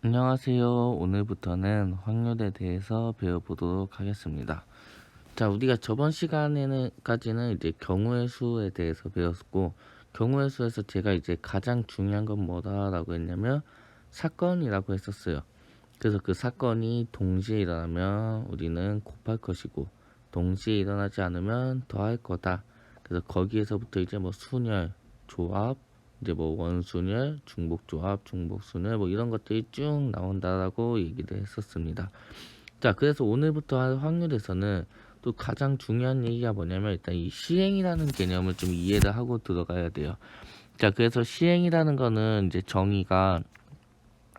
안녕하세요. 오늘부터는 확률에 대해서 배워보도록 하겠습니다. 자, 우리가 저번 시간에는까지는 이제 경우의 수에 대해서 배웠고, 경우의 수에서 제가 이제 가장 중요한 건 뭐다라고 했냐면 사건이라고 했었어요. 그래서 그 사건이 동시에 일어나면 우리는 곱할 것이고, 동시에 일어나지 않으면 더할 거다. 그래서 거기에서부터 이제 뭐 순열, 조합, 이제 뭐 원순열, 중복조합, 중복순열 뭐 이런 것들이 쭉 나온다라고 얘기를 했었습니다. 자, 그래서 오늘부터 할 확률에서는 또 가장 중요한 얘기가 뭐냐면 일단 이 시행이라는 개념을 좀 이해를 하고 들어가야 돼요. 자, 그래서 시행이라는 거는 이제 정의가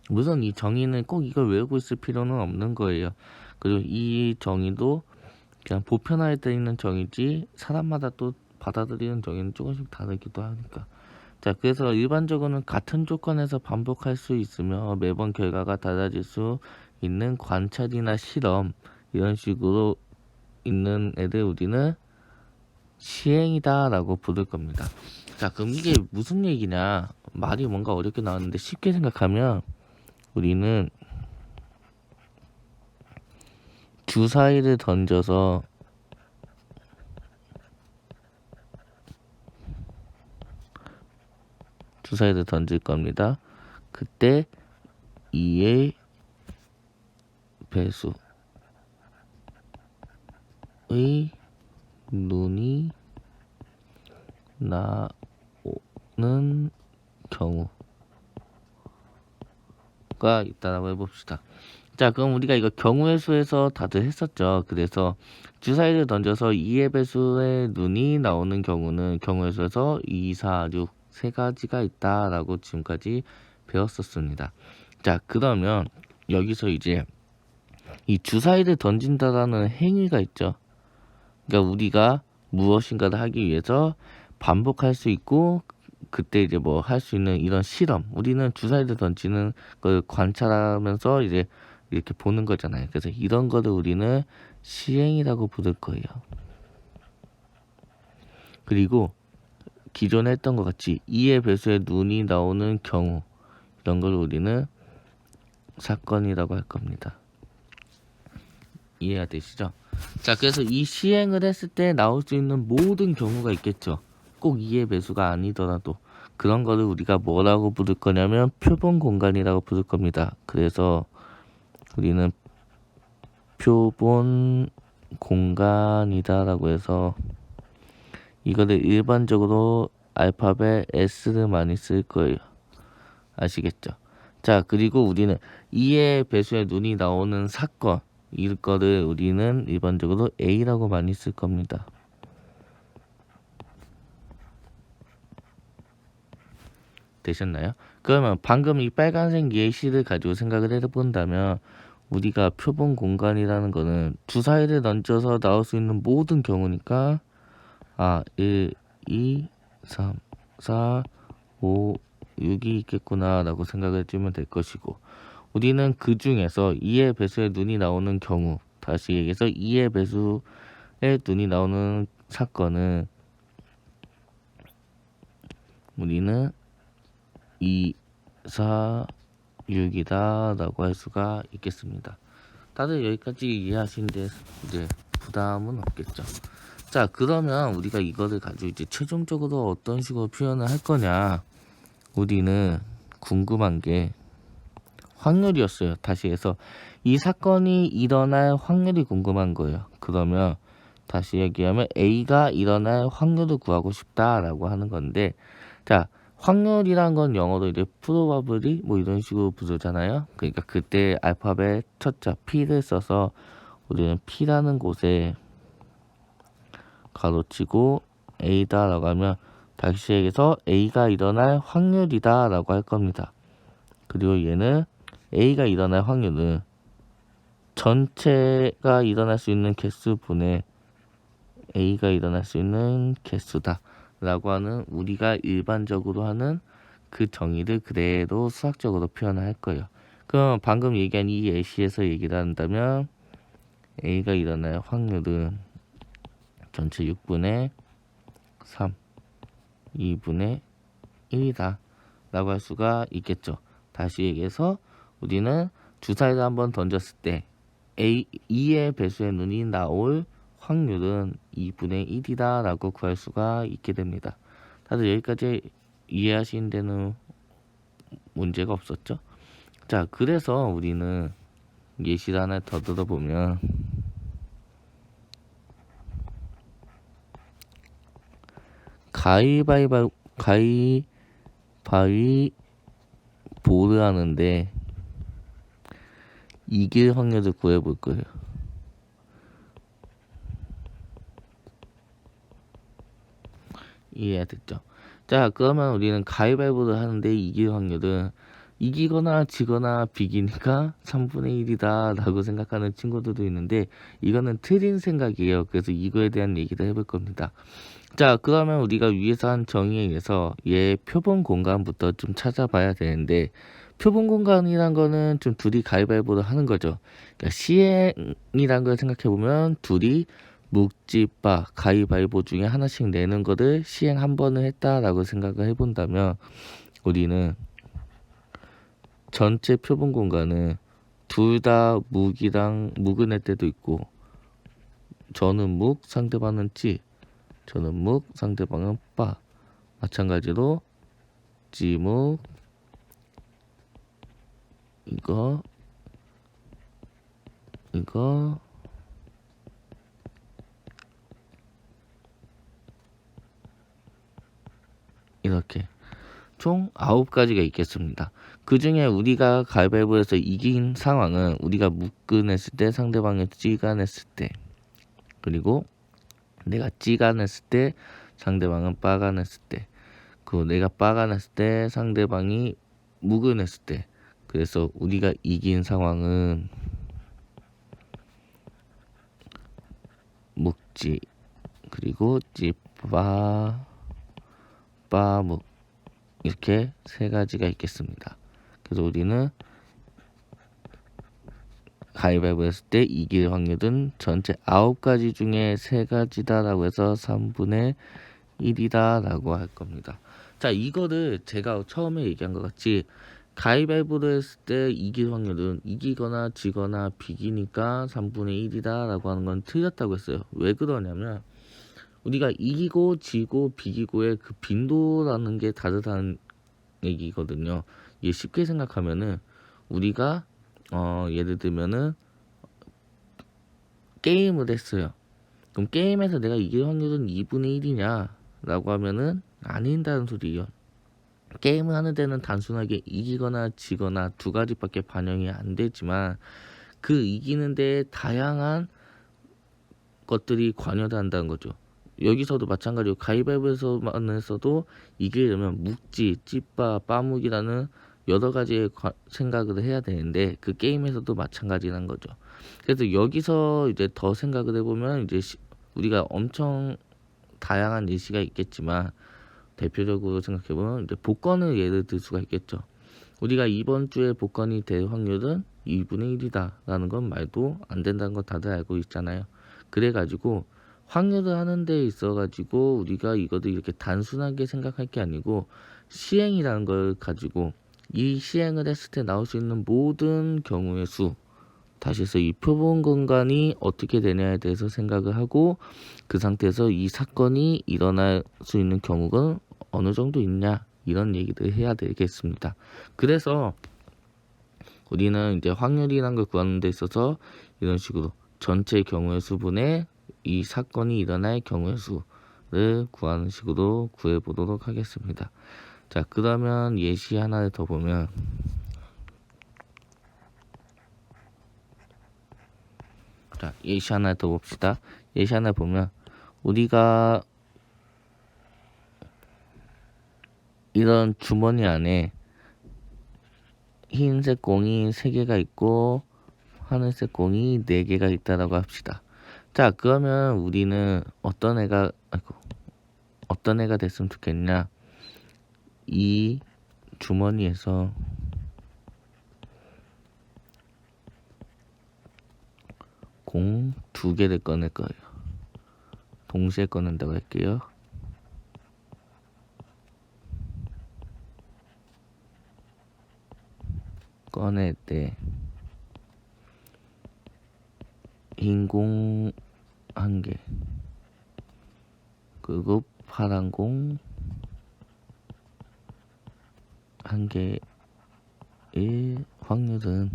우선 이 정의는 꼭 이걸 외우고 있을 필요는 없는 거예요. 그리고 이 정의도 그냥 보편화되어 있는 정의지 사람마다 또 받아들이는 정의는 조금씩 다르기도 하니까. 자, 그래서 일반적으로는 같은 조건에서 반복할 수 있으며 매번 결과가 달라질 수 있는 관찰이나 실험 이런 식으로 있는 애들 우리는 시행이다 라고 부를 겁니다. 자, 그럼 이게 무슨 얘기냐, 말이 뭔가 어렵게 나왔는데 쉽게 생각하면 우리는 주사위를 던져서 주사위를 던질 겁니다. 그때 2의 배수의 눈이 나오는 경우가 있다라고 해봅시다. 자, 그럼 우리가 이거 경우의 수에서 다들 했었죠. 그래서 주사위를 던져서 2의 배수의 눈이 나오는 경우는 경우의 수에서 2, 4, 6 세 가지가 있다라고 지금까지 배웠었습니다. 자, 그러면 여기서 이제 이 주사위를 던진다라는 행위가 있죠. 그러니까 우리가 무엇인가를 하기 위해서 반복할 수 있고 그때 이제 뭐 할 수 있는 이런 실험, 우리는 주사위를 던지는 걸 관찰하면서 이제 이렇게 보는 거잖아요. 그래서 이런 거를 우리는 시행이라고 부를 거예요. 그리고 기존에 했던 것 같이 2의 배수에 눈이 나오는 경우 이런 걸 우리는 사건이라고 할 겁니다. 이해가 되시죠? 자, 그래서 이 시행을 했을 때 나올 수 있는 모든 경우가 있겠죠. 꼭 2의 배수가 아니더라도 그런 거를 우리가 뭐라고 부를 거냐면 표본 공간이라고 부를 겁니다. 그래서 우리는 표본 공간이다라고 해서 이거를 일반적으로 알파벳 S를 많이 쓸 거예요. 아시겠죠? 자, 그리고 우리는 2의 배수에 눈이 나오는 사건 이거를 우리는 일반적으로 A라고 많이 쓸 겁니다. 되셨나요? 그러면 방금 이 빨간색 예시를 가지고 생각을 해본다면 우리가 표본 공간이라는 거는 주사위를 던져서 나올 수 있는 모든 경우니까 1, 2, 3, 4, 5, 6이 있겠구나 라고 생각을 해주면 될 것이고 우리는 그 중에서 2의 배수에 눈이 나오는 경우 다시 얘기해서 2의 배수에 눈이 나오는 사건은 우리는 2, 4, 6이다 라고 할 수가 있겠습니다. 다들 여기까지 이해하시는데 이제 부담은 없겠죠. 자, 그러면 우리가 이거를 가지고 이제 최종적으로 어떤 식으로 표현을 할 거냐, 우리는 궁금한 게 확률이었어요. 다시 해서 이 사건이 일어날 확률이 궁금한 거예요. 그러면 다시 얘기하면 A가 일어날 확률을 구하고 싶다라고 하는 건데, 자, 확률이란 건 영어로 이제 probability 뭐 이런 식으로 부르잖아요. 그러니까 그때 알파벳 첫자 P를 써서 우리는 P라는 곳에 가로치고 A다라고 하면 다시 얘기해서 A가 일어날 확률이다라고 할 겁니다. 그리고 얘는 A가 일어날 확률은 전체가 일어날 수 있는 개수분의 A가 일어날 수 있는 개수다 라고 하는 우리가 일반적으로 하는 그 정의를 그대로 수학적으로 표현할 거예요. 그럼 방금 얘기한 이 예시에서 얘기를 한다면 A가 일어날 확률은 전체 6분의 3, 2분의 1이다 라고 할 수가 있겠죠. 다시 얘기해서 우리는 주사위를 한번 던졌을 때 A의 배수의 눈이 나올 확률은 2분의 1이다 라고 구할 수가 있게 됩니다. 다들 여기까지 이해하시는 데는 문제가 없었죠? 자, 그래서 우리는 예시를 하나 더 들어보면 가위바위보를 하는데 이길 확률을 구해볼 거예요. 이해됐죠? 자, 그러면 우리는 가위바위보를 하는데 이길 확률은 이기거나 지거나 비기니까 3분의 1이다 라고 생각하는 친구들도 있는데 이거는 틀린 생각이에요. 그래서 이거에 대한 얘기를 해볼 겁니다. 자, 그러면 우리가 위에서 한 정의에 의해서 얘 표본 공간부터 좀 찾아봐야 되는데 표본 공간이란 거는 좀 둘이 가위바위보를 하는 거죠. 그러니까 시행이란 걸 생각해보면 둘이 묵지빠 가위바위보 중에 하나씩 내는 거를 시행 한 번을 했다라고 생각을 해본다면 우리는 전체 표본 공간은 둘 다 묵을 낼 때도 있고 저는 묵 상대방은 찌, 저는 묵 상대방은 빠, 마찬가지로 찌묵 이거 이렇게 총 9가지가 있겠습니다. 그 중에 우리가 가위바위보에서 이긴 상황은 우리가 묵을 냈을 때 상대방이 찌가 냈을 때 그리고 내가 찌가 냈을 때 상대방은 빠가 냈을 때 그리고 내가 빠가 냈을 때 상대방이 묵을 냈을 때 그래서 우리가 이긴 상황은 묵지 그리고 찌빠 빠묵 이렇게 세 가지가 있겠습니다. 그래서 우리는 가위바위보 했을 때 이길 확률은 전체 9가지 중에 3가지다라고 해서 3분의 1이다 라고 할 겁니다. 자, 이거를 제가 처음에 얘기한 것 같이 가위바위보를 했을 때 이길 확률은 이기거나 지거나 비기니까 3분의 1이다 라고 하는 건 틀렸다고 했어요. 왜 그러냐면 우리가 이기고 지고 비기고의 그 빈도라는 게 다르다는 얘기거든요. 이게 쉽게 생각하면은 우리가 예를 들면은 게임을 했어요. 그럼 게임에서 내가 이길 확률은 2분의 1이냐 라고 하면은 아닌다는 소리예요. 게임을 하는 데는 단순하게 이기거나 지거나 두 가지밖에 반영이 안 되지만 그 이기는 데 다양한 것들이 관여를 한다는 거죠. 여기서도 마찬가지로 가위바위보에서도 이기려면 묵지, 찌빠, 빠묵이라는 여러 가지의 생각을 해야 되는데 그 게임에서도 마찬가지란 거죠. 그래서 여기서 이제 더 생각을 해보면 이제 우리가 엄청 다양한 예시가 있겠지만 대표적으로 생각해보면 이제 복권을 예를 들 수가 있겠죠. 우리가 이번 주에 복권이 될 확률은 2분의 1이다 라는 건 말도 안 된다는 거 다들 알고 있잖아요. 그래가지고 확률을 하는 데 있어가지고 우리가 이것도 이렇게 단순하게 생각할 게 아니고 시행이라는 걸 가지고 이 시행을 했을 때 나올 수 있는 모든 경우의 수 다시 해서 이 표본 공간이 어떻게 되냐에 대해서 생각을 하고 그 상태에서 이 사건이 일어날 수 있는 경우가 어느 정도 있냐 이런 얘기를 해야 되겠습니다. 그래서 우리는 이제 확률이라는 걸 구하는 데 있어서 이런 식으로 전체 경우의 수분의 이 사건이 일어날 경우의 수를 구하는 식으로 구해보도록 하겠습니다. 자, 그러면 예시 하나를 더 보면 자, 예시 하나 더 봅시다. 예시 하나 보면 우리가 이런 주머니 안에 흰색 공이 3개가 있고 하늘색 공이 4개가 있다라고 합시다. 자, 그러면 우리는 어떤 애가 됐으면 좋겠냐? 이 주머니에서 공 2개를 꺼낼 거예요. 동시에 꺼낸다고 할게요. 꺼낼 때 흰 공 1개 그리고 파란 공 1개의 확률은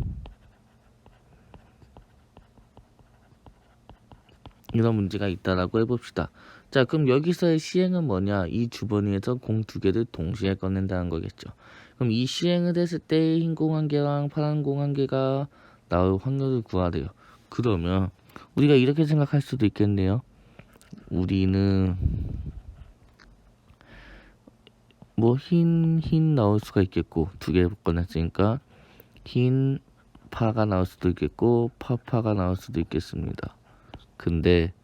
이런 문제가 있다라고 해봅시다. 자, 그럼 여기서의 시행은 뭐냐? 이 주머니에서 공 2개를 동시에 꺼낸다는 거겠죠. 그럼 이 시행을 했을 때 흰 공 1개랑 파란 공 1개가 나올 확률을 구하래요. 그러면 우리가 이렇게 생각할 수도 있겠네요. 우리는 뭐 흰 나올 수가 있겠고 2개 꺼냈으니까 흰 파가 나올 수도 있겠고 파가 나올 수도 있겠습니다. 근데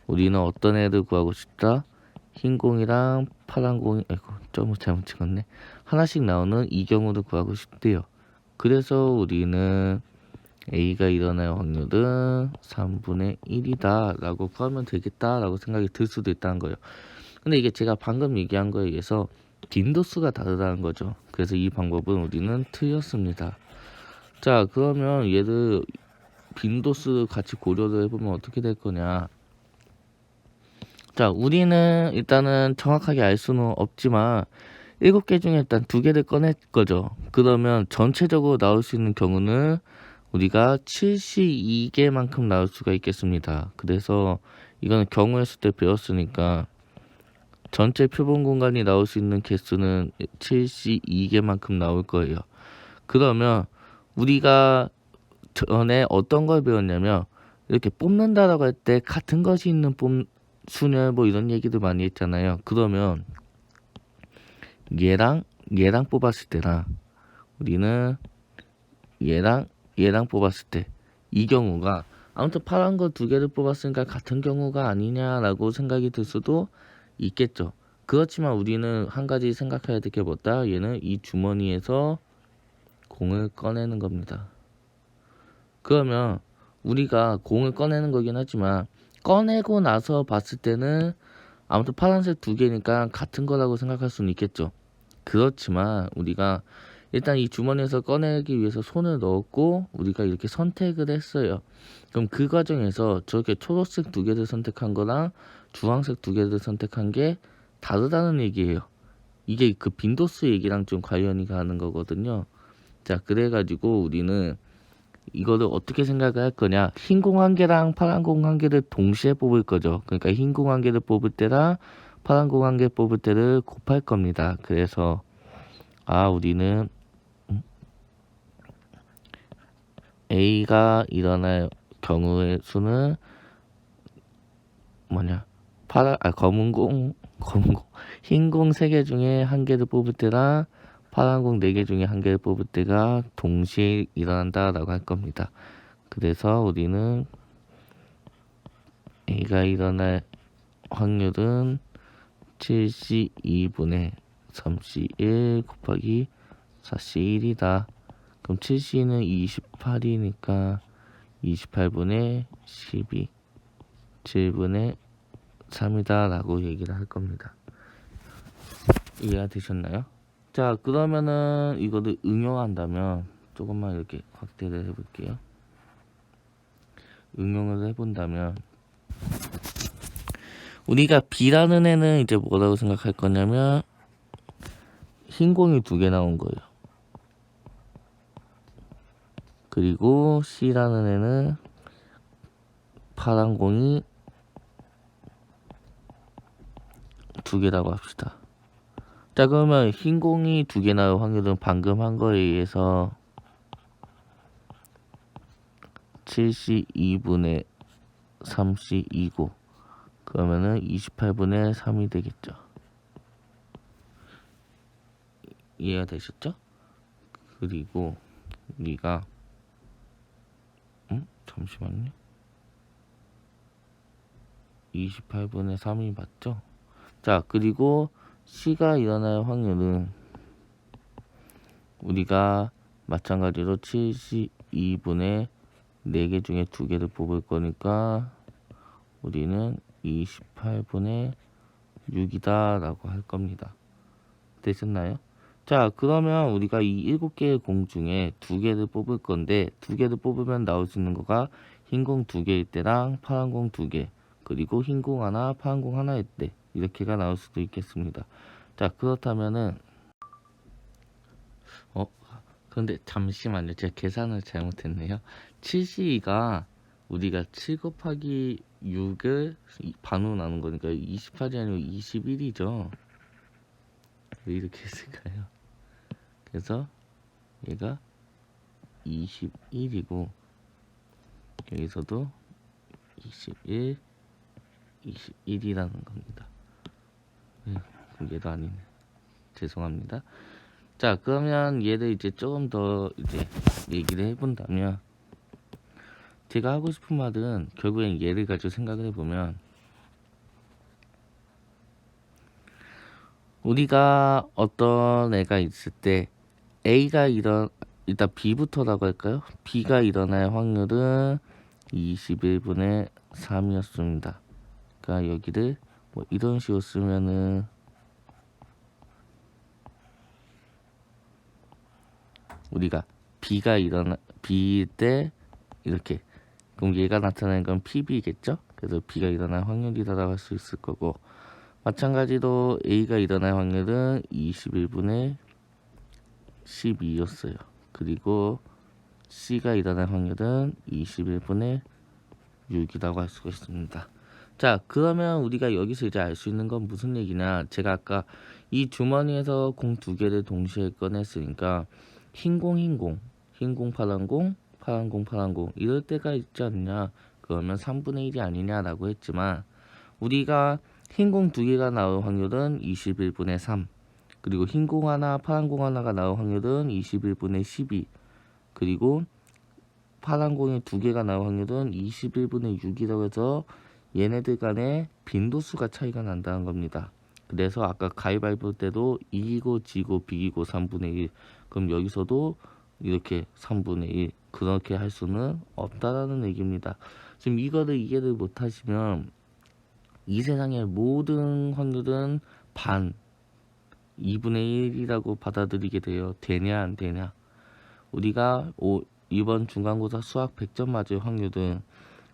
우리는 어떤 애를 구하고 싶다? 흰 공이랑 파란 공이 좀 잘못 찍었네. 하나씩 나오는 이 경우를 구하고 싶대요. 그래서 우리는 A가 일어날 확률은 3분의 1이다 라고 구하면 되겠다 라고 생각이 들 수도 있다는 거예요. 근데 이게 제가 방금 얘기한 거에 의해서 빈도수가 다르다는 거죠. 그래서 이 방법은 우리는 틀렸습니다. 자, 그러면 얘를 빈도수 같이 고려를 해보면 어떻게 될 거냐. 자, 우리는 일단은 정확하게 알 수는 없지만 7개 중에 일단 2개를 꺼낼 거죠. 그러면 전체적으로 나올 수 있는 경우는 우리가 72개만큼 나올 수가 있겠습니다. 그래서 이거는 경우의 수 때 배웠으니까 전체 표본 공간이 나올 수 있는 개수는 72개만큼 나올 거예요. 그러면 우리가 전에 어떤 걸 배웠냐면 이렇게 뽑는다라고 할 때 같은 것이 있는 순열 뭐 이런 얘기도 많이 했잖아요. 그러면 얘랑 뽑았을 때랑 우리는 얘랑 뽑았을 때 이 경우가 아무튼 파란 거 2개를 뽑았으니까 같은 경우가 아니냐라고 생각이 들 수도 있겠죠. 그렇지만 우리는 한 가지 생각해야 될 게 뭐다? 얘는 이 주머니에서 공을 꺼내는 겁니다. 그러면 우리가 공을 꺼내는 거긴 하지만 꺼내고 나서 봤을 때는 아무튼 파란색 2개니까 같은 거라고 생각할 수는 있겠죠. 그렇지만 우리가 일단 이 주머니에서 꺼내기 위해서 손을 넣었고 우리가 이렇게 선택을 했어요. 그럼 그 과정에서 저렇게 초록색 2개를 선택한 거랑 주황색 2개를 선택한 게 다르다는 얘기예요. 이게 그 빈도수 얘기랑 좀 관련이 가는 거거든요. 자, 그래가지고 우리는 이거를 어떻게 생각을 할 거냐. 흰 공 1개랑 파란 공 1개를 동시에 뽑을 거죠. 그러니까 흰 공 1개를 뽑을 때랑 파란 공 1개 뽑을 때를 곱할 겁니다. 그래서 우리는 A가 일어날 경우의 수는 검은 공 흰 공 3개 중에 1개를 뽑을 때랑 파란 공 4개 중에 1개를 뽑을 때가 동시에 일어난다 라고 할 겁니다. 그래서 우리는 A가 일어날 확률은 72분의 3C1 곱하기 4C1이다. 그럼 7C는 28이니까 28분의 12 7분의 3이다 라고 얘기를 할 겁니다. 이해가 되셨나요? 자, 그러면은 이거를 응용한다면 조금만 이렇게 확대를 해볼게요. 응용을 해본다면 우리가 B라는 애는 이제 뭐라고 생각할 거냐면 흰 공이 2개 나온 거예요. 그리고 C라는 애는 파란 공이 2개라고 합시다. 자, 그러면 흰 공이 2개 나올 확률은 방금 한 거에 의해서 72분의 3C2고 그러면은 28분의 3이 되겠죠. 이해가 되셨죠? 그리고 우리가 잠시만요. 28분의 3이 맞죠? 자, 그리고 C가 일어날 확률은 우리가 마찬가지로 72분의 4개 중에 2개를 뽑을 거니까 우리는 28분의 6이다 라고 할 겁니다. 되셨나요? 자, 그러면 우리가 이 7개의 공 중에 2개를 뽑을 건데 2개를 뽑으면 나올 수 있는 거가 흰 공 2개일 때랑 파란 공 2개, 그리고 흰 공 하나, 파란 공 하나일 때 이렇게가 나올 수도 있겠습니다. 자, 그렇다면은 그런데 잠시만요. 제가 계산을 잘못했네요. 7C2가 우리가 7 곱하기 6을 반으로 나눈 거니까 28이 아니고 21이죠. 왜 이렇게 했을까요? 그래서 얘가 21이고 여기서도 21, 21이라는 겁니다. 얘도 아니네. 죄송합니다. 자, 그러면 얘를 이제 조금 더 이제 얘기를 해본다면, 제가 하고 싶은 말은 결국엔 얘를 가지고 생각을 해보면, 우리가 어떤 애가 있을 때 A가 일단 B부터라고 할까요? B가 일어날 확률은 21분의 3이었습니다. 그러니까 여기를 뭐 이런 식으로 쓰면은 우리가 B일 때 이렇게, 그럼 얘가 나타나는 건 PB겠죠? 그래서 B가 일어날 확률이라고 할 수 있을 거고, 마찬가지로 A가 일어날 확률은 21분의 12였어요. 그리고 C가 일어날 확률은 21분의 6이라고 할 수가 있습니다. 자, 그러면 우리가 여기서 이제 알 수 있는 건 무슨 얘기냐, 제가 아까 이 주머니에서 공 2개를 동시에 꺼냈으니까 흰 공, 파란 공, 파란 공 이럴 때가 있지 않냐, 그러면 3분의 1이 아니냐라고 했지만, 우리가 흰 공 2개가 나올 확률은 21분의 3, 그리고 흰 공 하나, 파란 공 하나가 나올 확률은 21분의 12, 그리고 파란 공이 2개가 나올 확률은 21분의 6이라고 해서 얘네들 간의 빈도수가 차이가 난다는 겁니다. 그래서 아까 가위바위보 때도 이기고 지고 비기고 3분의 1, 그럼 여기서도 이렇게 3분의 1 그렇게 할 수는 없다라는 얘기입니다. 지금 이거를 이해를 못하시면 이 세상의 모든 확률은 반 2분의 1이라고 받아들이게 돼요. 되냐 안 되냐. 우리가 이번 중간고사 수학 100점 맞을 확률은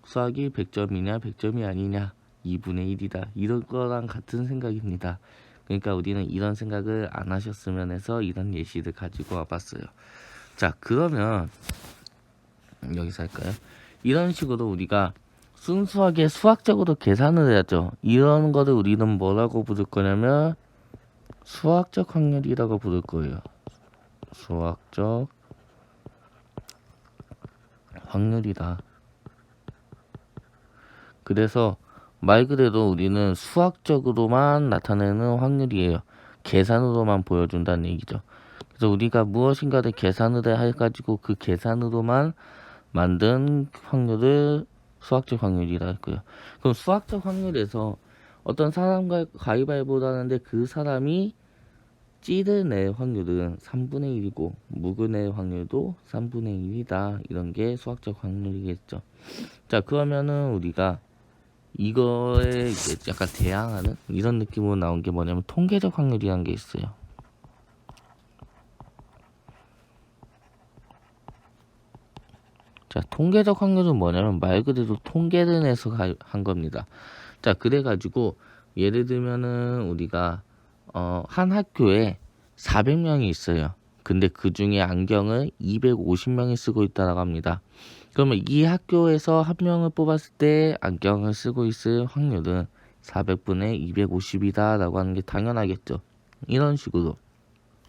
수학이 100점이냐 100점이 아니냐 2분의 1이다 이런 거랑 같은 생각입니다. 그러니까 우리는 이런 생각을 안 하셨으면 해서 이런 예시를 가지고 와봤어요. 자, 그러면 여기서 할까요? 이런 식으로 우리가 순수하게 수학적으로 계산을 해야죠. 이런 거를 우리는 뭐라고 부를 거냐면 수학적 확률이라고 부를 거예요. 수학적 확률이다. 그래서 말 그대로 우리는 수학적으로만 나타내는 확률이에요. 계산으로만 보여준다는 얘기죠. 그래서 우리가 무엇인가를 계산을 해가지고 그 계산으로만 만든 확률을 수학적 확률이라 할 거예요. 그럼 수학적 확률에서 어떤 사람과 가위바위보를 하는데 그 사람이 찌를 낼 확률은 3분의 1이고 묵을 낼 확률도 3분의 1이다. 이런 게 수학적 확률이겠죠. 자, 그러면은 우리가 이거에 이제 약간 대항하는 이런 느낌으로 나온 게 뭐냐면 통계적 확률이라는 게 있어요. 자, 통계적 확률은 뭐냐면 말 그대로 통계를 내서 한 겁니다. 자, 그래가지고 예를 들면은 우리가 한 학교에 400명이 있어요. 근데 그 중에 안경을 250명이 쓰고 있다고 합니다. 그러면 이 학교에서 한 명을 뽑았을 때 안경을 쓰고 있을 확률은 400분의 250이다 라고 하는 게 당연하겠죠. 이런 식으로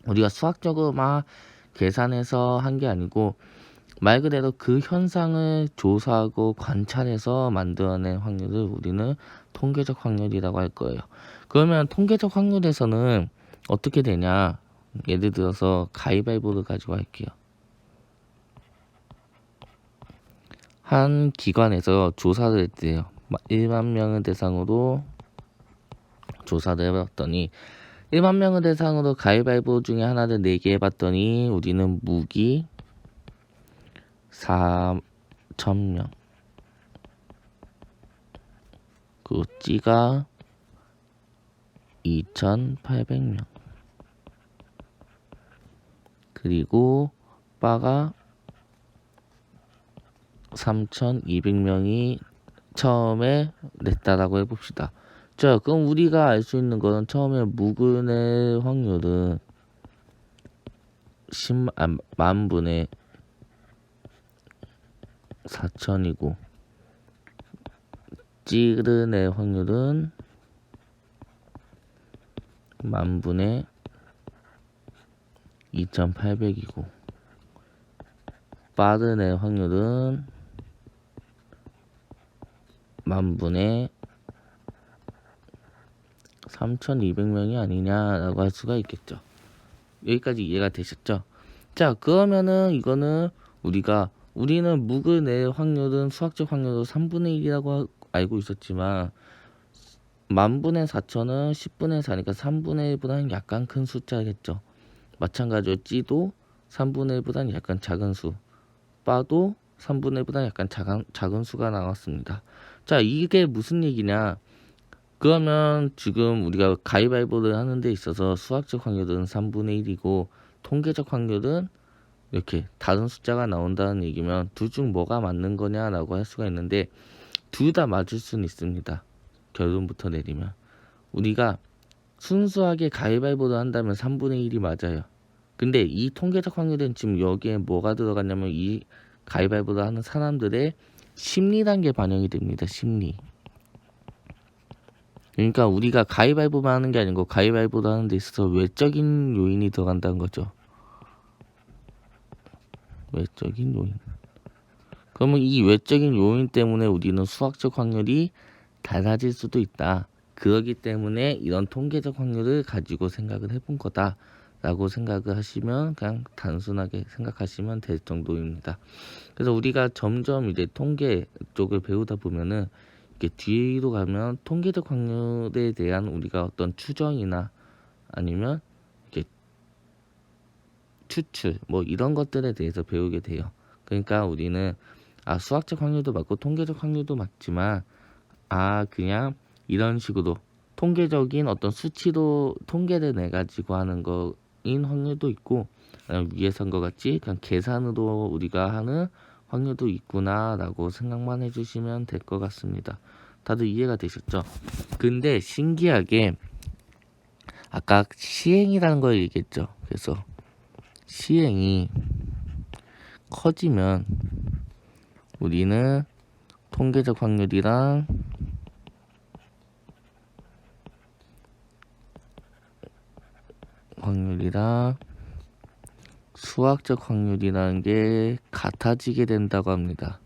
우리가 수학적으로 막 계산해서 한 게 아니고 말 그대로 그 현상을 조사하고 관찰해서 만들어낸 확률을 우리는 통계적 확률이라고 할 거예요. 그러면 통계적 확률에서는 어떻게 되냐? 예를 들어서 가위바위보를 가지고 할게요. 한 기관에서 조사를 했대요. 1만 명을 대상으로 조사를 해봤더니 1만 명을 대상으로 가위바위보 중에 하나를 4개 해봤더니 우리는 묵이 4,000명, 그 찌가 2,800명. 그리고 바가 3,200명이 처음에 냈다라고 해봅시다. 자, 그럼 우리가 알 수 있는 거는 처음에 묵은의 확률은 10만분의 4천이고 찌른의 확률은 만분의 2,800이고 빠른의 확률은 만분의 3,200명이 아니냐라고 할 수가 있겠죠. 여기까지 이해가 되셨죠? 자, 그러면은 이거는 우리는 묵은의 확률은 수학적 확률로 3분의 1이라고 알고 있었지만 만분의 4천은 10분의 4니까 3분의 1보다는 약간 큰 숫자겠죠. 마찬가지로 찌도 3분의 1보다는 약간 작은 수, 빠도 3분의 1보다는 약간 작은 수가 나왔습니다. 자, 이게 무슨 얘기냐? 그러면 지금 우리가 가위바위보를 하는 데 있어서 수학적 확률은 3분의 1이고 통계적 확률은 이렇게 다른 숫자가 나온다는 얘기면 둘 중 뭐가 맞는 거냐라고 할 수가 있는데 둘 다 맞을 수는 있습니다. 결론부터 내리면 우리가 순수하게 가위바위보를 한다면 3분의 1이 맞아요. 근데 이 통계적 확률은 지금 여기에 뭐가 들어갔냐면 이 가위바위보를 하는 사람들의 심리라는 게 반영이 됩니다. 심리. 그러니까 우리가 가위바위보만 하는 게 아니고 가위바위보를 하는 데 있어서 외적인 요인이 들어간다는 거죠. 외적인 요인. 그러면 이 외적인 요인 때문에 우리는 수학적 확률이 달라질 수도 있다. 그러기 때문에 이런 통계적 확률을 가지고 생각을 해본 거다 라고 생각을 하시면 그냥 단순하게 생각하시면 될 정도입니다. 그래서 우리가 점점 이제 통계 쪽을 배우다 보면은 이렇게 뒤로 가면 통계적 확률에 대한 우리가 어떤 추정이나 아니면 이렇게 추출 뭐 이런 것들에 대해서 배우게 돼요. 그러니까 우리는 수학적 확률도 맞고 통계적 확률도 맞지만 그냥 이런 식으로 통계적인 어떤 수치로 통계를 내 가지고 하는 거인 확률도 있고 위에서 한 것 같이 그냥 계산으로 우리가 하는 확률도 있구나 라고 생각만 해주시면 될 것 같습니다. 다들 이해가 되셨죠? 근데 신기하게 아까 시행이라는 걸 얘기했죠. 그래서 시행이 커지면 우리는 통계적 확률이랑 수학적 확률이라는 게 같아지게 된다고 합니다.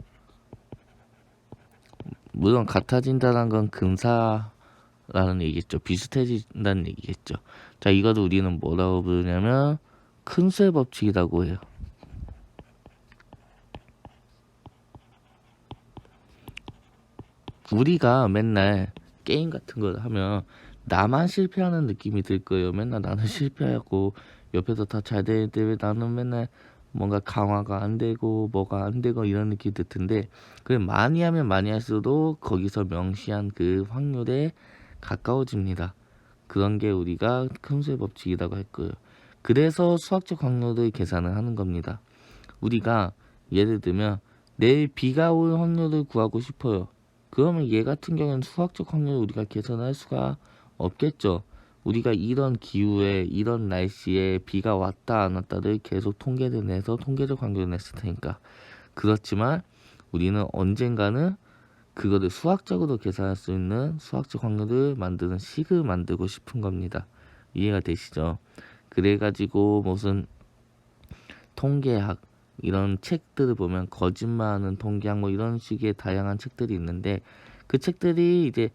물론 같아진다는 건 근사라는 얘기겠죠. 비슷해진다는 얘기겠죠. 자, 이거를 우리는 뭐라고 부르냐면 큰 수의 법칙이라고 해요. 우리가 맨날 게임 같은 걸 하면 나만 실패하는 느낌이 들 거예요. 맨날 나는 실패하고 옆에서 다 잘 되는데 왜 나는 맨날 뭔가 강화가 안 되고 뭐가 안 되고 이런 느낌이 들 텐데 그래 많이 하면 많이 할수록 거기서 명시한 그 확률에 가까워집니다. 그런 게 우리가 큰 수의 법칙이라고 할 거예요. 그래서 수학적 확률을 계산을 하는 겁니다. 우리가 예를 들면 내일 비가 올 확률을 구하고 싶어요. 그러면 얘 같은 경우는 수학적 확률을 우리가 계산할 수가 없겠죠. 우리가 이런 기후에 이런 날씨에 비가 왔다 안 왔다를 계속 통계를 내서 통계적 확률을 냈을 테니까. 그렇지만 우리는 언젠가는 그거를 수학적으로 계산할 수 있는 수학적 확률을 만드는 식을 만들고 싶은 겁니다. 이해가 되시죠? 그래가지고 무슨 통계학 이런 책들을 보면 거짓말하는 통계학 뭐 이런 식의 다양한 책들이 있는데 그 책들이 이제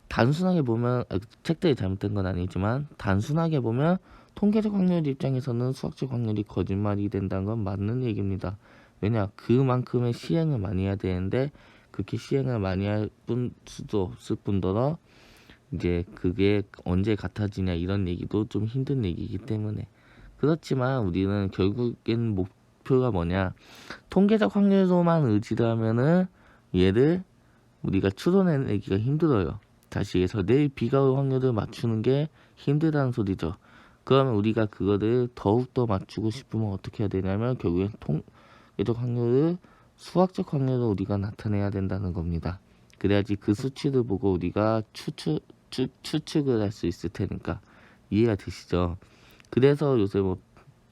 단순하게 보면 책들이 잘못된 건 아니지만 단순하게 보면 통계적 확률 입장에서는 수학적 확률이 거짓말이 된다는 건 맞는 얘기입니다. 왜냐 그만큼의 시행을 많이 해야 되는데 그렇게 시행을 많이 할 수도 없을 뿐더러 이제 그게 언제 같아지냐 이런 얘기도 좀 힘든 얘기이기 때문에 그렇지만 우리는 결국엔 목표가 뭐냐 통계적 확률로만 의지를 하면은 얘를 우리가 추론해내기가 힘들어요. 다시 해서 내일 비가 올 확률을 맞추는 게 힘들다는 소리죠. 그러면 우리가 그거를 더욱더 맞추고 싶으면 어떻게 해야 되냐면 결국엔 통계적 확률을 수학적 확률을 우리가 나타내야 된다는 겁니다. 그래야지 그 수치를 보고 우리가 추측을 할 수 있을 테니까. 이해가 되시죠? 그래서 요새 뭐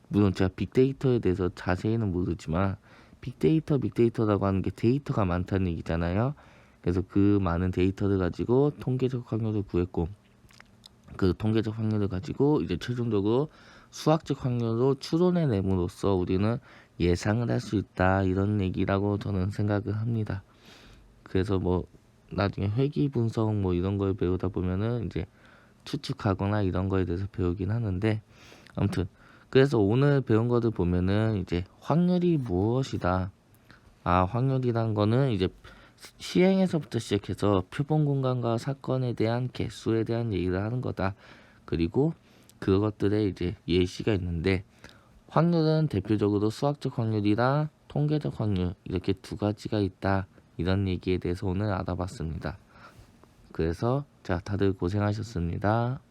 물론 제가 빅데이터에 대해서 자세히는 모르지만 빅데이터라고 하는 게 데이터가 많다는 얘기잖아요. 그래서 그 많은 데이터를 가지고 통계적 확률을 구했고, 그 통계적 확률을 가지고 이제 최종적으로 수학적 확률로 추론해 내므로써 우리는 예상을 할 수 있다, 이런 얘기라고 저는 생각을 합니다. 그래서 뭐 나중에 회귀 분석 뭐 이런 걸 배우다 보면은 이제 추측하거나 이런 거에 대해서 배우긴 하는데, 아무튼 그래서 오늘 배운 것들 보면은 이제 확률이 무엇이다. 확률이란 거는 이제 시행에서부터 시작해서 표본 공간과 사건에 대한 개수에 대한 얘기를 하는 거다. 그리고 그것들의 이제 예시가 있는데, 확률은 대표적으로 수학적 확률이랑 통계적 확률, 이렇게 두 가지가 있다. 이런 얘기에 대해서 오늘 알아봤습니다. 그래서 자, 다들 고생하셨습니다.